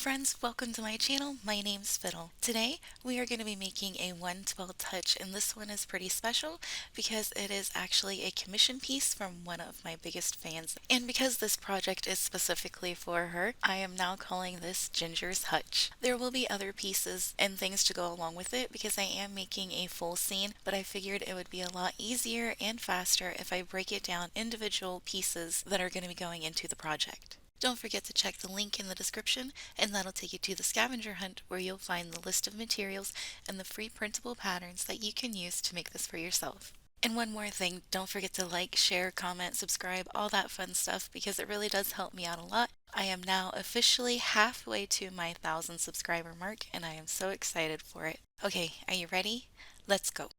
friends, welcome to my channel. My name's Fiddle. Today we are going to be making a 112 Hutch, and this one is pretty special because it is actually a commission piece from one of my biggest fans. And because this project is specifically for her, I am now calling this Ginger's Hutch. There will be other pieces and things to go along with it because I am making a full scene, but I figured it would be a lot easier and faster if I break it down individual pieces that are going to be going into the project. Don't forget to check the link in the description, and that'll take you to the Scavenger Hunt where you'll find the list of materials and the free printable patterns that you can use to make this for yourself. And one more thing, don't forget to like, share, comment, subscribe, all that fun stuff because it really does help me out a lot. I am now officially halfway to my 1,000 subscriber mark and I am so excited for it. Okay, are you ready? Let's go.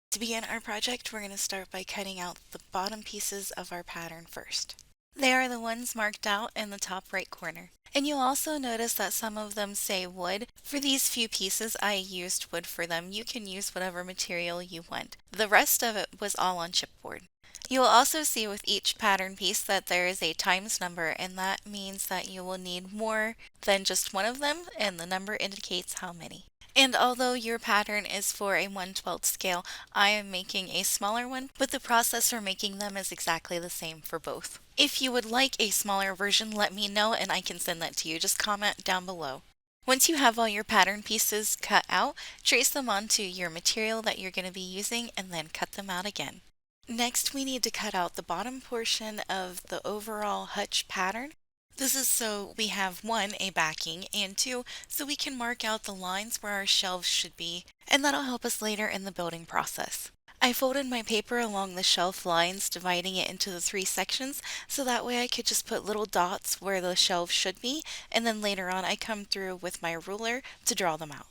To begin our project, we're going to start by cutting out the bottom pieces of our pattern first. They are the ones marked out in the top right corner. And you'll also notice that some of them say wood. For these few pieces, I used wood for them. You can use whatever material you want. The rest of it was all on chipboard. You will also see with each pattern piece that there is a times number, and that means that you will need more than just one of them, and the number indicates how many. And although your pattern is for a 1/12 scale, I am making a smaller one, but the process for making them is exactly the same for both. If you would like a smaller version, let me know and I can send that to you. Just comment down below. Once you have all your pattern pieces cut out, trace them onto your material that you're going to be using and then cut them out again. Next, we need to cut out the bottom portion of the overall hutch pattern. This is so we have one, a backing, and two, so we can mark out the lines where our shelves should be, and that'll help us later in the building process. I folded my paper along the shelf lines, dividing it into the three sections, so that way I could just put little dots where the shelves should be, and then later on I come through with my ruler to draw them out.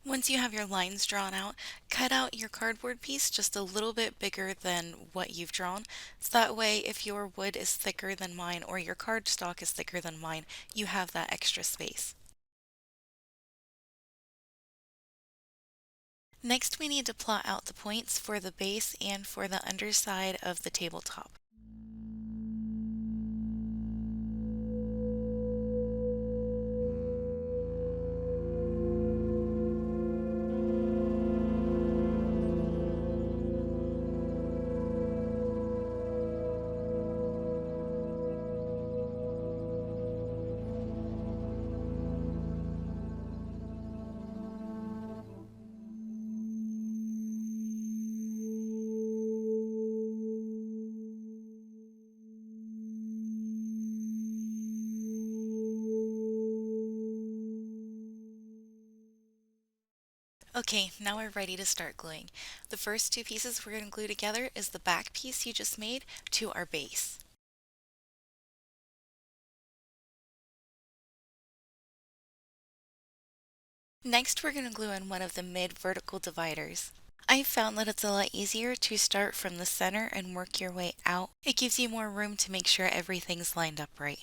Once you have your lines drawn out, cut out your cardboard piece just a little bit bigger than what you've drawn. So that way, if your wood is thicker than mine or your cardstock is thicker than mine, you have that extra space. Next, we need to plot out the points for the base and for the underside of the tabletop. Okay, now we're ready to start gluing. The first two pieces we're going to glue together is the back piece you just made to our base. Next, we're going to glue in one of the mid-vertical dividers. I found that it's a lot easier to start from the center and work your way out. It gives you more room to make sure everything's lined up right.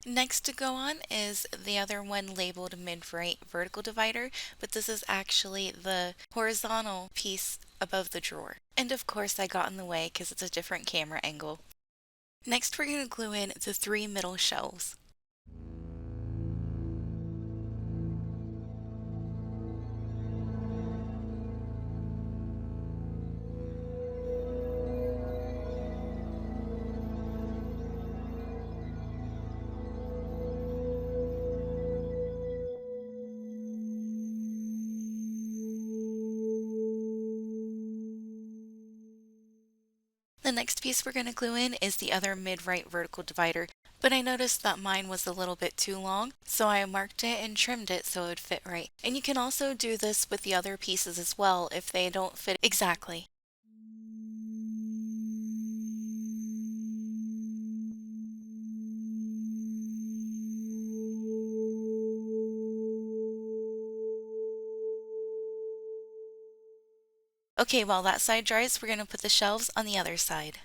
Next to go on is the other one labeled mid-right vertical divider, but this is actually the horizontal piece above the drawer. And of course I got in the way because it's a different camera angle. Next we're going to glue in the three middle shelves. The next piece we're going to glue in is the other mid-right vertical divider, but I noticed that mine was a little bit too long, so I marked it and trimmed it so it would fit right. And you can also do this with the other pieces as well if they don't fit exactly. Okay, while that side dries, we're going to put the shelves on the other side.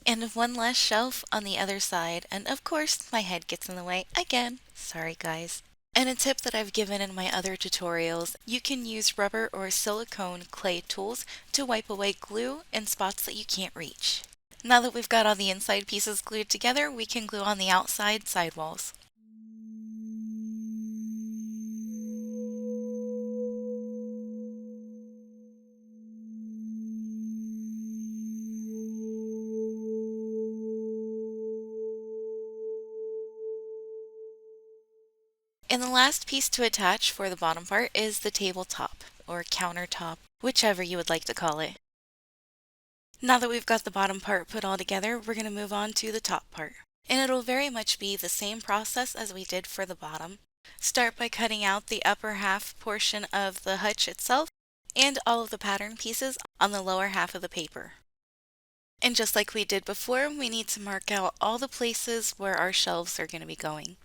And one last shelf on the other side, and of course my head gets in the way again. Sorry guys. And a tip that I've given in my other tutorials, you can use rubber or silicone clay tools to wipe away glue in spots that you can't reach. Now that we've got all the inside pieces glued together, we can glue on the outside sidewalls. And the last piece to attach for the bottom part is the tabletop, or countertop, whichever you would like to call it. Now that we've got the bottom part put all together, we're going to move on to the top part. And it'll very much be the same process as we did for the bottom. Start by cutting out the upper half portion of the hutch itself and all of the pattern pieces on the lower half of the paper. And just like we did before, we need to mark out all the places where our shelves are going to be going.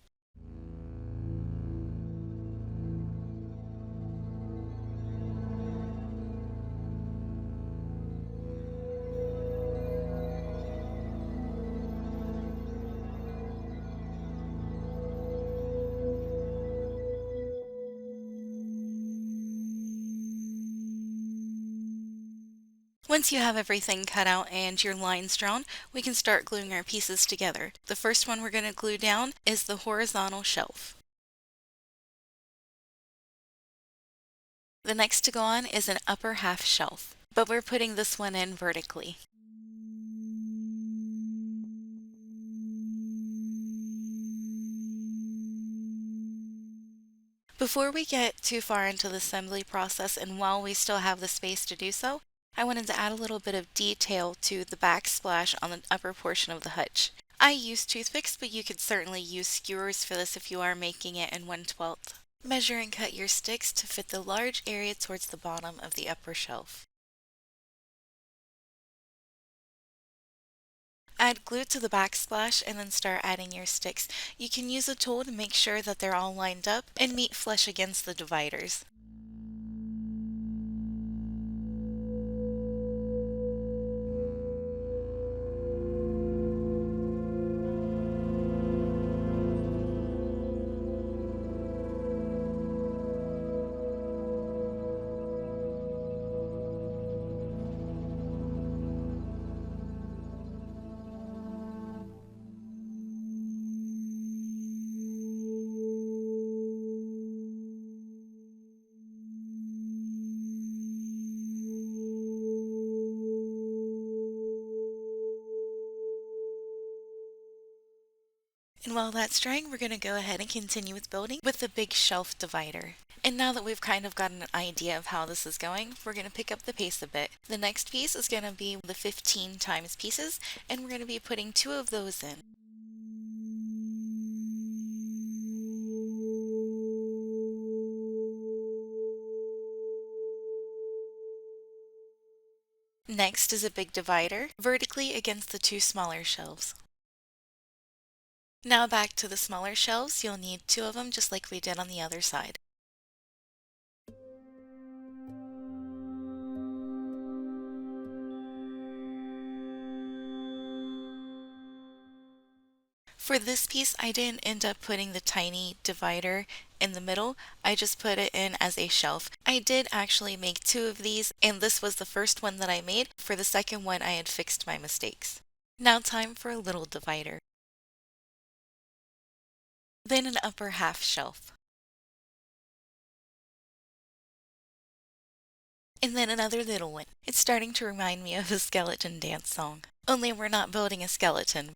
Once you have everything cut out and your lines drawn, we can start gluing our pieces together. The first one we're going to glue down is the horizontal shelf. The next to go on is an upper half shelf, but we're putting this one in vertically. Before we get too far into the assembly process and while we still have the space to do so, I wanted to add a little bit of detail to the backsplash on the upper portion of the hutch. I use toothpicks, but you could certainly use skewers for this if you are making it in 1/12. Measure and cut your sticks to fit the large area towards the bottom of the upper shelf. Add glue to the backsplash and then start adding your sticks. You can use a tool to make sure that they're all lined up and meet flush against the dividers. And while that's drying, we're going to go ahead and continue with building with the big shelf divider. And now that we've kind of got an idea of how this is going, we're going to pick up the pace a bit. The next piece is going to be the 15 times pieces, and we're going to be putting 2 of those in. Next is a big divider, vertically against the 2 smaller shelves. Now back to the smaller shelves, you'll need 2 of them just like we did on the other side. For this piece, I didn't end up putting the tiny divider in the middle, I just put it in as a shelf. I did actually make two of these, and this was the first one that I made. For the second one, I had fixed my mistakes. Now time for a little divider. Then an upper half shelf. And then another little one. It's starting to remind me of a skeleton dance song. Only we're not building a skeleton.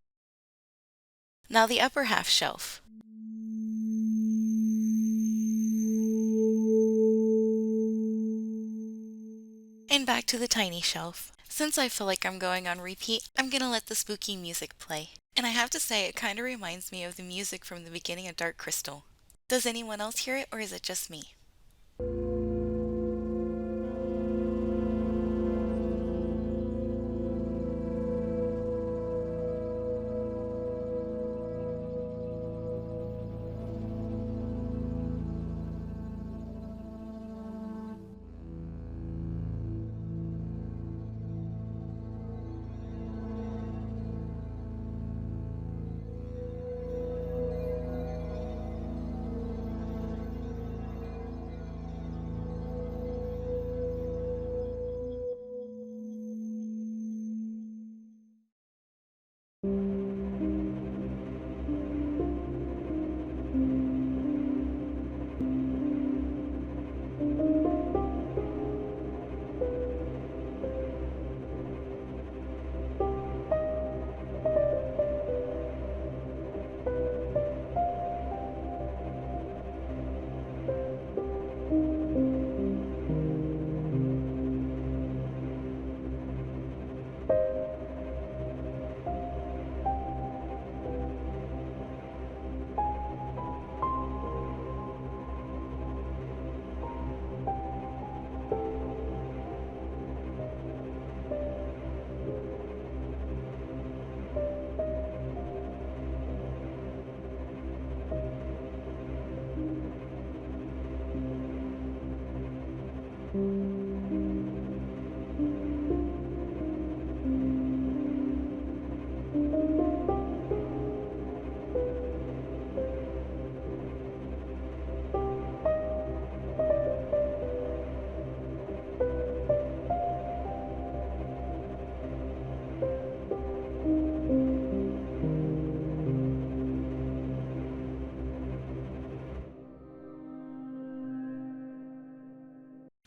Now the upper half shelf. And back to the tiny shelf. Since I feel like I'm going on repeat, I'm gonna let the spooky music play. And I have to say, it kinda reminds me of the music from the beginning of Dark Crystal. Does anyone else hear it, or is it just me?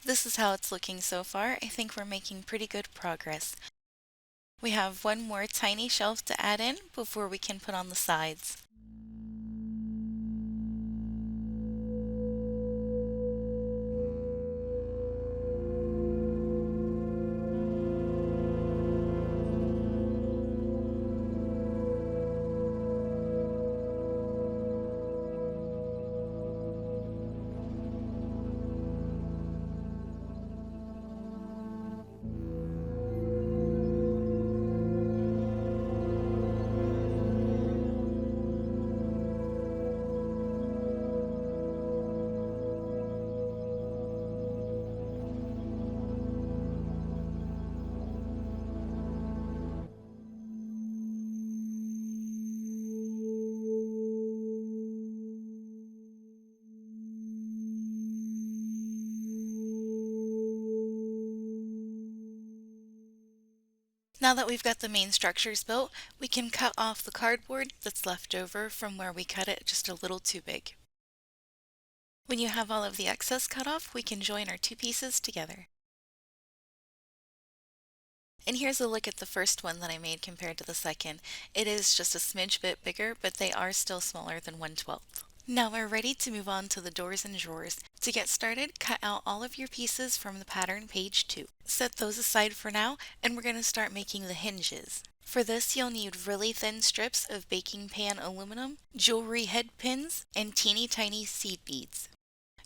This is how it's looking so far. I think we're making pretty good progress. We have one more tiny shelf to add in before we can put on the sides. Now that we've got the main structures built, we can cut off the cardboard that's left over from where we cut it just a little too big. When you have all of the excess cut off, we can join our two pieces together. And here's a look at the first one that I made compared to the second. It is just a smidge bit bigger, but they are still smaller than 1/12. Now we're ready to move on to the doors and drawers. To get started, cut out all of your pieces from the pattern page 2. Set those aside for now, and we're going to start making the hinges. For this, you'll need really thin strips of baking pan aluminum, jewelry head pins, and teeny tiny seed beads.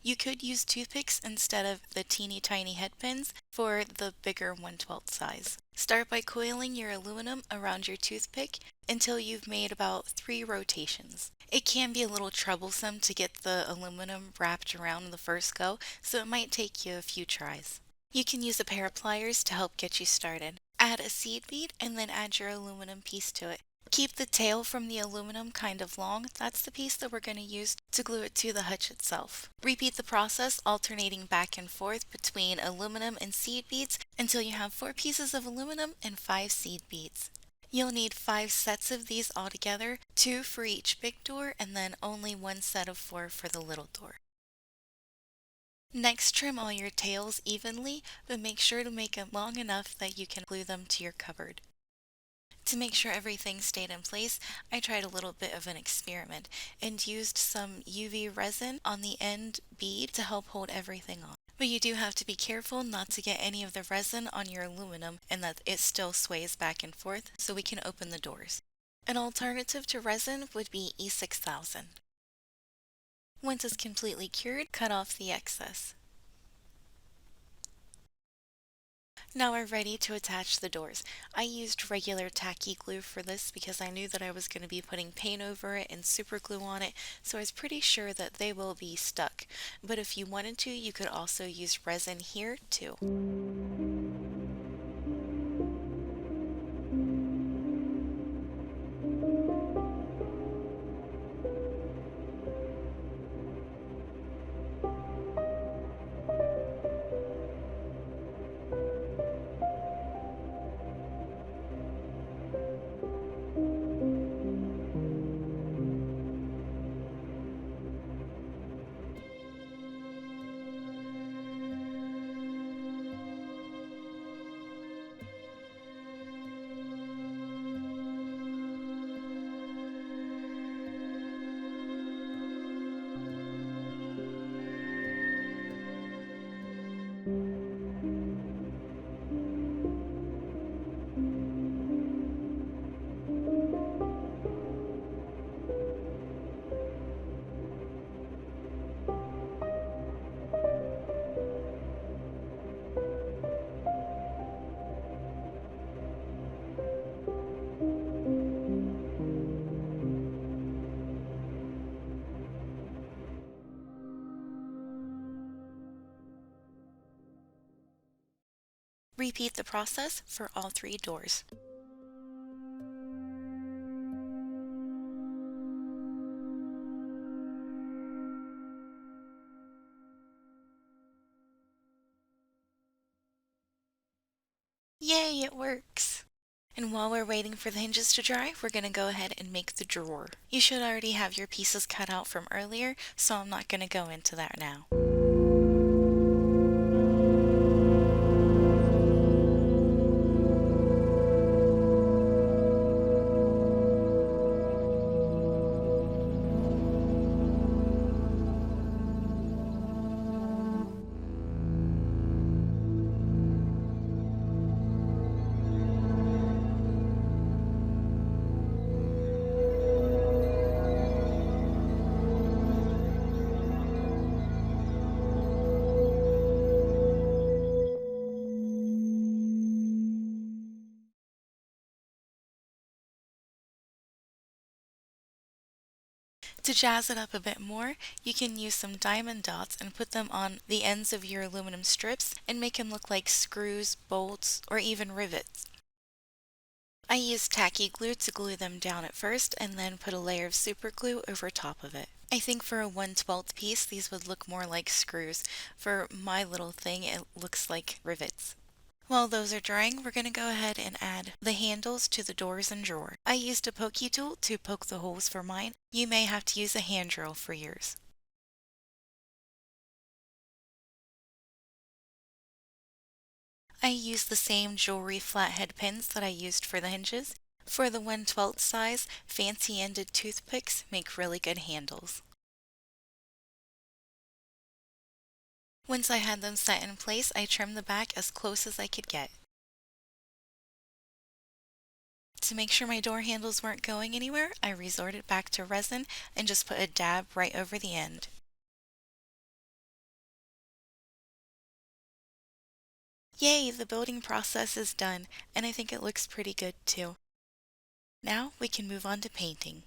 You could use toothpicks instead of the teeny tiny head pins for the bigger 1/12 size. Start by coiling your aluminum around your toothpick until you've made about 3 rotations. It can be a little troublesome to get the aluminum wrapped around in the first go, so it might take you a few tries. You can use a pair of pliers to help get you started. Add a seed bead and then add your aluminum piece to it. Keep the tail from the aluminum kind of long. That's the piece that we're going to use to glue it to the hutch itself. Repeat the process, alternating back and forth between aluminum and seed beads until you have 4 pieces of aluminum and 5 seed beads. You'll need 5 sets of these altogether, 2 for each big door and then only 1 set of 4 for the little door. Next, trim all your tails evenly, but make sure to make them long enough that you can glue them to your cupboard. To make sure everything stayed in place, I tried a little bit of an experiment and used some UV resin on the end bead to help hold everything on. But you do have to be careful not to get any of the resin on your aluminum and that it still sways back and forth so we can open the doors. An alternative to resin would be E6000. Once it's completely cured, cut off the excess. Now we're ready to attach the doors. I used regular tacky glue for this because I knew that I was going to be putting paint over it and super glue on it, so I was pretty sure that they will be stuck. But if you wanted to, you could also use resin here too. Repeat the process for all 3 doors. Yay, it works! And while we're waiting for the hinges to dry, we're going to go ahead and make the drawer. You should already have your pieces cut out from earlier, so I'm not going to go into that now. To jazz it up a bit more, you can use some diamond dots and put them on the ends of your aluminum strips and make them look like screws, bolts, or even rivets. I used tacky glue to glue them down at first and then put a layer of super glue over top of it. I think for a 1/12 piece these would look more like screws. For my little thing it looks like rivets. While those are drying, we're going to go ahead and add the handles to the doors and drawer. I used a pokey tool to poke the holes for mine. You may have to use a hand drill for yours. I used the same jewelry flathead pins that I used for the hinges. For the 1/12 size, fancy-ended toothpicks make really good handles. Once I had them set in place, I trimmed the back as close as I could get. To make sure my door handles weren't going anywhere, I resorted back to resin and just put a dab right over the end. Yay, the building process is done, and I think it looks pretty good too. Now we can move on to painting.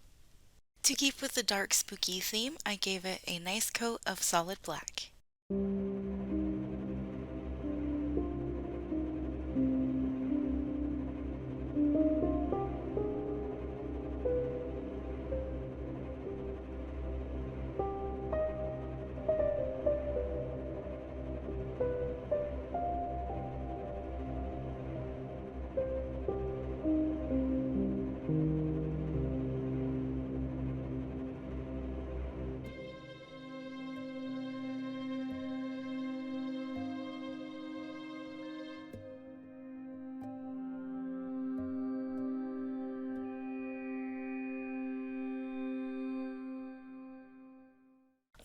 To keep with the dark spooky theme, I gave it a nice coat of solid black.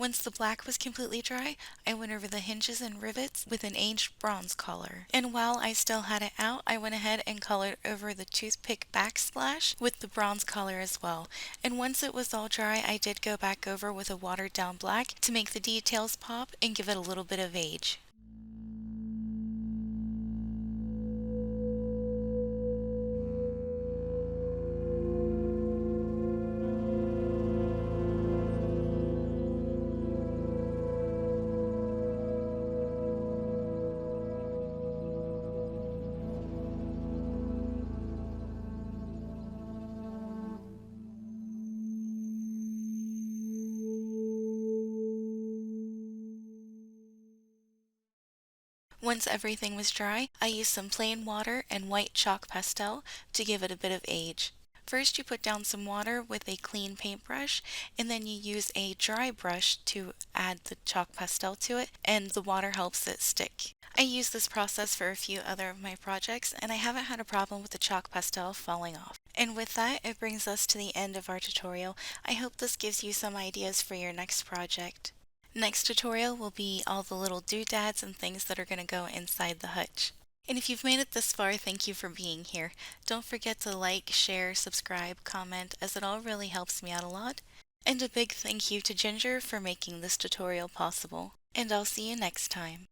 Once the black was completely dry, I went over the hinges and rivets with an aged bronze color. And while I still had it out, I went ahead and colored over the toothpick backsplash with the bronze color as well. And once it was all dry, I did go back over with a watered down black to make the details pop and give it a little bit of age. Once everything was dry, I used some plain water and white chalk pastel to give it a bit of age. First, you put down some water with a clean paintbrush, and then you use a dry brush to add the chalk pastel to it, and the water helps it stick. I used this process for a few other of my projects, and I haven't had a problem with the chalk pastel falling off. And with that, it brings us to the end of our tutorial. I hope this gives you some ideas for your next project. Next tutorial will be all the little doodads and things that are going to go inside the hutch. And if you've made it this far, thank you for being here. Don't forget to like, share, subscribe, comment, as it all really helps me out a lot. And a big thank you to Ginger for making this tutorial possible. And I'll see you next time.